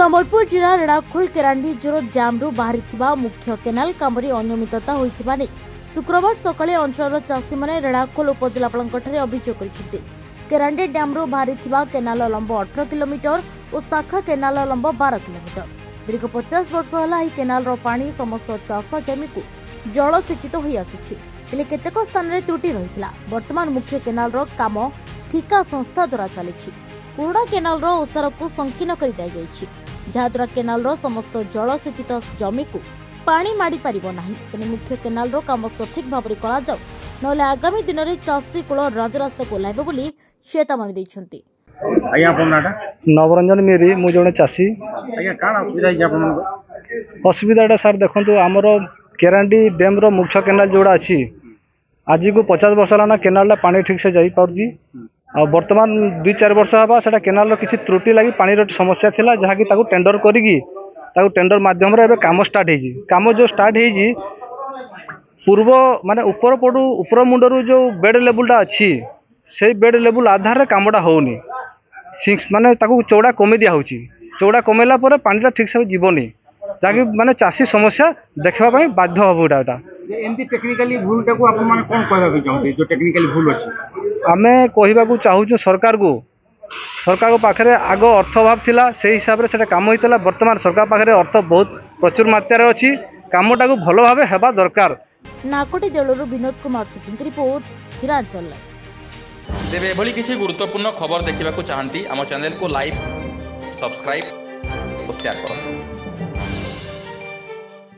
संबलपुर जिला रेणाखोल केरांडी जोर डैम्रु बाहरी मुख्य केनाल काम अनियमितता होता नहीं शुक्रवार सकाଳେ अंचल चाषी मैंने रेणाखोल उपजिलापाल अभियोग कर केरांडी डैम्रु बाहरी केनाल लंब 18 किलोमीटर और शाखा केनाल लंब 12 किलोमीटर दीर्घ 50 वर्ष है केनाल पानी समस्त चाष जमी को जलसेचित हो आसुछि केतेक स्थान में त्रुटि रही वर्तमान मुख्य केनाल काम ठिका संस्था द्वारा चली पुराणा केनाल ओसार को संकीर्ण कर दी जाइछि जहाद्वारा केनाल समस्त जलसेचित जमी को पानी माड़ी पारिबो नाही तेने मुख्य केनाल काम सठिक भाव में करा जाऊ नले आगामी दिन में चाषी कूल राजरास्ता को ओह्लाइबे बोली चेतावनी दैछन्ति। आया आपनाटा नवरंजन मेरी मु जने चाषी आया काना असुविधा है आपन असुविधाटा सर देखंतु हमर केरांडी डैम रो मुख्य केनाल जोड़ा अछि आज को 50 वर्ष लाना केनाल पानी ठीक से जाई पारजी आ वर्तमान 2-4 वर्ष हबा सेटा केनाल रो किछि त्रुटि लागि पानी रो समस्या थिला जहा कि ताकू टेंडर करिगी ताकू टेंडर माध्यम रे काम स्टार्ट हेजी काम जो स्टार्ट हेजी पूर्व माने ऊपर मुंडरू जो बेड लेवलटा अच्छी से बेड लेवल आधार रे कामटा होनी माने ताकू चौड़ा कमे दिया होची चौड़ा कमेला पर पानीटा ठीक से जीवनी जाकि माने चाषी समस्या देखबा पई बाध्य हबुटा एटा एमती टेक्निकली भूलटा को आपन माने कोन कहबा भी चाहते जो टेक्निकली भूल अछि आमे कहबा को चाहूछु सरकार को पाखरे आगो अर्थ अभाव थिला से हिसाब रे सेटा काम होइतला वर्तमान सरकार पाखरे अर्थ बहुत प्रचुर मात्रा रे अछि कामटा को भलो भाबे हेबा दरकार। नाकोटी देउलरु विनोद कुमार सिंह रिपोर्ट हिरांचल। तेबे एभली किछि गुरुत्वपूर्ण खबर देखिबाकू चाहंती आम चैनल को लाइक सब्सक्राइब और शेयर करो।